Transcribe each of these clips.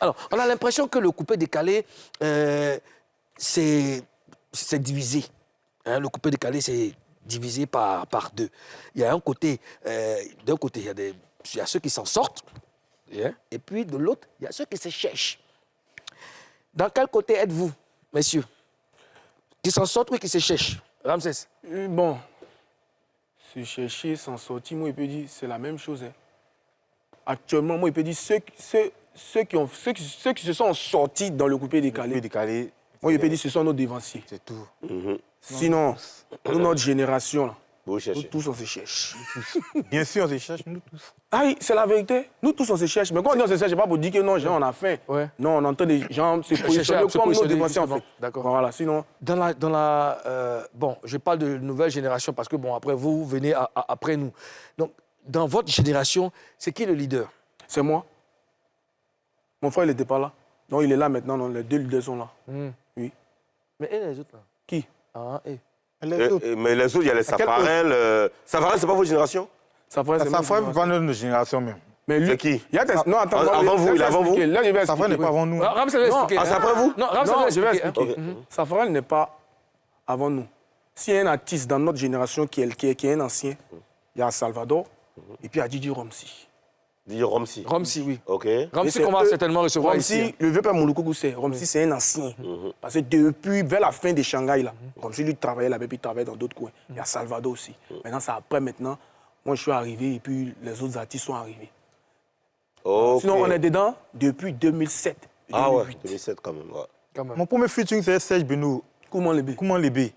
Alors, on a l'impression que le coupé-décalé, c'est divisé. Hein, le coupé-décalé, c'est divisé par deux. Il y a un côté, d'un côté, il y a ceux qui s'en sortent, et puis de l'autre, il y a ceux qui se cherchent. Dans quel côté êtes-vous, messieurs? Qui s'en sortent ou qui se cherchent? Ramsès? Bon, se chercher, s'en sortir, moi, il peut dire, c'est la même chose. Hein. Actuellement, moi, il peut dire, ceux qui se sont sortis dans le coupé-décalé, moi, il peut dire, ce sont nos dévanciers. C'est tout. Sinon, nous, notre génération, là, Vous cherchez. nous tous, on se cherche. Bien sûr, on se cherche, nous tous. Ah oui, c'est la vérité. Nous tous, on se cherche. Mais quand on dit on se cherche, c'est pas pour dire que non, genre, on a faim. Ouais. Non, on entend des gens se positionner comme nos dévanciers, en fait. D'accord. Voilà, sinon... Bon, je parle de nouvelle génération parce que, bon, après, vous venez après nous. Donc, dans votre génération, c'est qui le leader? C'est moi. Mon frère, il n'était pas là. Donc, il est là maintenant. Donc, les deux leaders sont là. Oui. Mais et les autres, là? Qui? Ah, et... Mais les autres, il y a les Safarel. Safarel, c'est pas votre génération? Safran, c'est Safran n'est pas notre génération même. Mais lui, c'est qui? Il y a des... Non, attends. Avant vous, il est avant vous? Là, je vais Safran n'est expliquer. pas avant nous. Ramsès va expliquer. Ah, c'est après vous? Non, Ramsès Non, va je vais expliquer. expliquer. Safran n'est pas avant nous. S'il y a un artiste dans notre génération qui est un ancien, il y a Salvador et puis il y a Didi Romsi. Didi Romsi. Romsi, oui. OK. Romsi qu'on va certainement recevoir ici. Romsi, le vieux père Mouloukougou, Romsi, c'est un ancien. Parce que depuis, vers la fin de Shanghai, là, Romsi, lui, travaillait là-bas, puis il travaillait dans d'autres coins. Il y a Salvador aussi. Maintenant, c'est après, maintenant, moi, je suis arrivé et puis les autres artistes sont arrivés. OK. Sinon, on est dedans depuis 2007. Ah ouais, 2008. 2007 quand même. Ouais. Quand même. Mon premier featuring, c'est Serge Beno. Comment les B? Comment les B?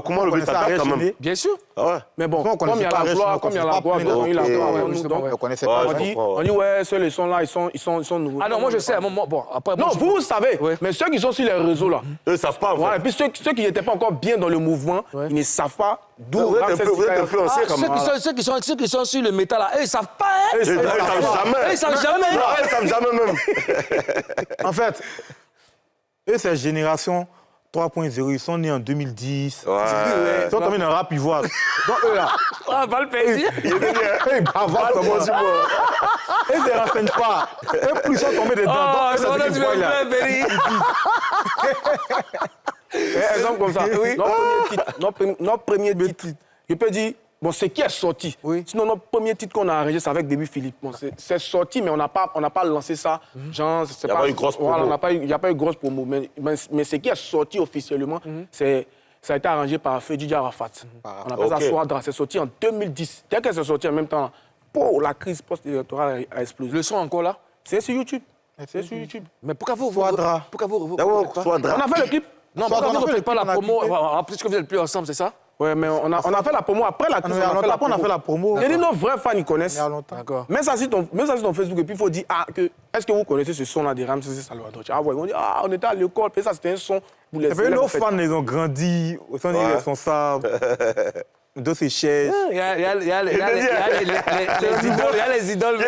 Comment le ça date quand même? Bien sûr. Ah ouais. Mais bon, Sinon, on comme il y a connaissait la pas gloire, Rech, comme il y a on la gloire, connaissait donc il a pas la gloire Beno. avant nous, justement, donc On ne connaissait Ouais, pas. je comprends, on dit ouais, ceux les sons là, ils sont nouveaux. Ah non, moi je sais, à un moment, bon, après... Non, moi, vous savez, Ouais. mais ceux qui sont sur les réseaux là, Eux, ils savent pas, en voilà, et fait. puis ceux qui n'étaient pas encore bien dans le mouvement, ils ne savent pas d'où Vous êtes Ramsès vous êtes Sikayo- influencés Ah, comme ceux qui sont sur le métal là, eux, ils savent pas, hein? Eux, Ils savent jamais. Ils savent jamais. Non, ils savent jamais même. En fait, eux, c'est génération 3.0. Ils sont nés en 2010. Ouais. Ils sont tombés dans le rap ivoire. Donc, eux, là, Ah, va le perdre. eux, bavardent comme moi. Eux, ils ne se renseignent pas. Eux, plus ils sont tombés dedans. Oh, Donc, eux, ça c'est va ce qu'ils voient, là. te faire, Exemple comme ça. Oui. Notre premier titre, je peux dire, bon, c'est qui est sorti. Oui. Sinon, notre premier titre qu'on a arrangé, c'est avec Baby Philippe. Bon, c'est sorti, mais on n'a pas lancé ça. Genre, c'est Y a pas eu grosse promo. Voilà, il n'y a pas eu grosse promo. Mais ce qui est sorti officiellement, ça a été arrangé par Feu Didi Arafat. On appelle Ok. ça Swadra. C'est sorti en 2010. Dès qu'elle s'est sortie en même temps, la crise post-électorale a explosé. Le son encore là? C'est sur YouTube. C'est sur YouTube. Mais pourquoi vous... Swadra. Pourquoi vous... D'abord, soit On a fait le clip. Non, Soit pourquoi on a vous ne fait faites pas le la clip, on a promo clippé. en plus que vous n'êtes plus ensemble, c'est ça? Ouais, mais on a fait la promo. Après la crise, Il y a longtemps, après, on a fait la promo. J'ai dit, nos vrais fans, ils connaissent. Il y a longtemps. D'accord. Mets ça sur ton Facebook et puis il faut dire, est-ce que vous connaissez ce son-là de Ramsès Salvador? Ah ouais, on dit, on était à l'école, puis ça c'était un son pour les Ça fait élèves, nos en fait. fans, ils ont grandi, ils sont irresponsables. D'autres, c'est chaises. Il y a les idoles. Il y a les idoles.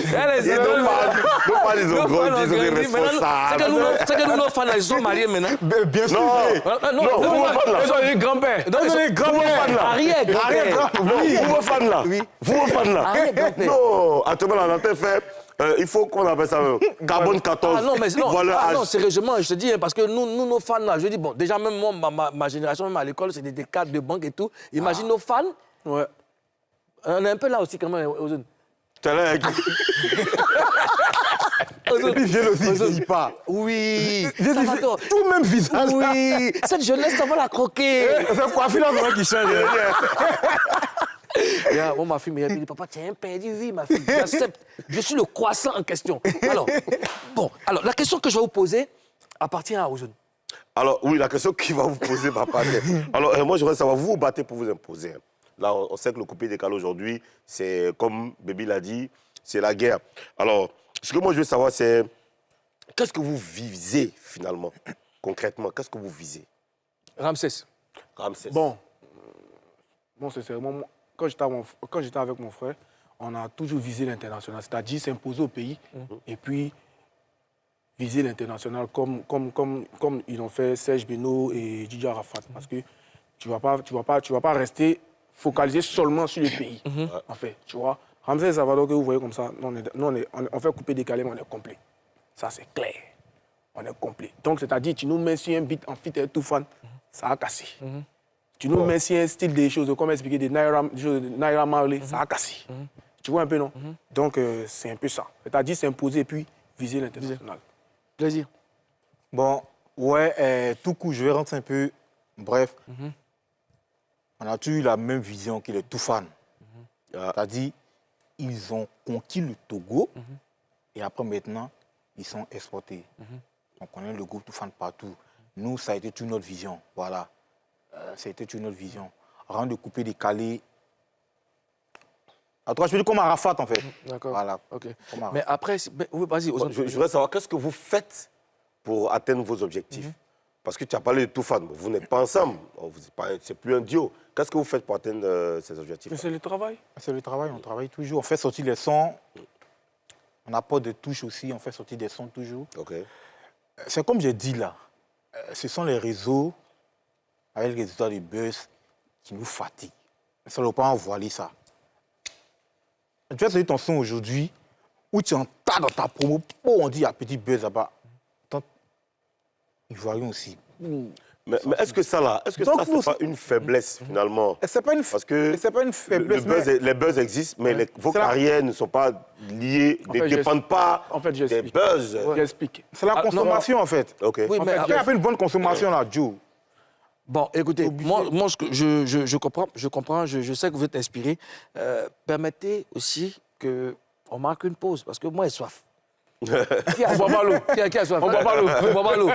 Il y a les idoles. Nos fans, ils ont grandi, ils sont des C'est responsables. que nous, nos fans, ils sont mariés maintenant. Bien sûr. Non, vous vos fans là. Ils ont eu grand-père. Donc, Ils ont des grands fans là. Arrière-grand-père. Vous vos fans là. Vous vos fans là. Arrière-grand-père. Non, actuellement, on a fait. Il faut qu'on appelle ça carbone 14. Ah non, mais non, Voilà ah, âge. non, sérieusement, je te dis, hein, parce que nous, nos fans, là, je dis, bon, déjà, même moi, ma génération, même à l'école, c'est des cadres de banque et tout. Imagine nos fans, Ouais. on est un peu là aussi, quand même, aux zones. Tu es là avec- Ils viennent aussi, ils vieillissent pas. Oui, J'ai ça dit, va tort. tout même visage. Oui, cette jeunesse, ça va la croquer. C'est quoi, finalement, qui change. Yeah, bon, ma fille me dit, papa, tu es un perdu, oui, ma fille. J'accepte. Je suis le croissant en question. Alors, la question que je vais vous poser appartient à Ozone. Alors, oui, la question qu'il va vous poser, papa. Alors, moi, je voudrais savoir, vous vous battez pour vous imposer. Là, on sait que le coupé décalé aujourd'hui, c'est, comme Baby l'a dit, c'est la guerre. Alors, ce que moi, je veux savoir, c'est qu'est-ce que vous visez, finalement, concrètement? Qu'est-ce que vous visez? Ramsès. Ramsès. Bon, sincèrement, quand j'étais avec mon frère, on a toujours visé l'international, c'est-à-dire s'imposer au pays et puis viser l'international comme ils ont fait Serge Beno et Didi Arafat. Parce que tu vas pas rester focalisé seulement sur le pays, en fait, tu vois. Ramsey et Salvador, que vous voyez comme ça, on fait couper décalé, mais on est complet. Ça, c'est clair. On est complet. Donc, c'est-à-dire, tu nous mets sur un beat en fit et tout fan, ça a cassé. Tu nous mets sur un style des choses, comme expliquer des Naira Marley, ça a cassé. Tu vois un peu, non? Donc, c'est un peu ça. C'est-à-dire s'imposer et puis viser l'international. Plaisir. Bon, ouais, tout coup, je vais rentrer un peu. Bref, on a toujours eu la même vision que les Toufan. C'est-à-dire, ils ont conquis le Togo et après, maintenant, ils sont exportés. On connaît le groupe Toufan partout. Nous, ça a été toute notre vision. Voilà. Ça a été toute notre vision. Avant de couper, décaler. En tout cas, je peux dire comme Arafat, en fait. D'accord. Voilà. OK. Comme Arafat. Mais après, oui, vas-y. Je voudrais savoir, qu'est-ce que vous faites pour atteindre vos objectifs? Parce que tu as parlé de Toufan, vous n'êtes pas ensemble, c'est plus un duo. Qu'est-ce que vous faites pour atteindre ces objectifs? Mais c'est le travail. C'est le travail, on travaille toujours. On fait sortir les sons. On apporte des touches aussi, on fait sortir des sons toujours. OK. C'est comme j'ai dit là, ce sont les réseaux avec les histoires de buzz qui nous fatiguent. Ça ne doit pas envoyer ça. Tu vas sortir ton son aujourd'hui où tu entends dans ta promo, on dit il y a petit buzz là-bas. Ils voient aussi. Mais est-ce que ça, là, est-ce que Donc, ça, c'est pas une faiblesse, finalement? C'est pas une, Parce que pas une faiblesse. les buzz existent, mais vos carrières ne sont pas liées, En ne fait, dépendent pas En fait, des j'explique. buzz. J'explique. C'est la consommation, en fait. OK. Oui, En mais fait, Il y a une bonne consommation là, Joe. bon, écoutez, moi ce que je comprends, je sais que vous êtes inspiré. Permettez aussi qu'on marque une pause, parce que moi, j'ai soif. Qui a On boit pas l'eau. Qui a soif? On boit pas l'eau. On boit pas l'eau.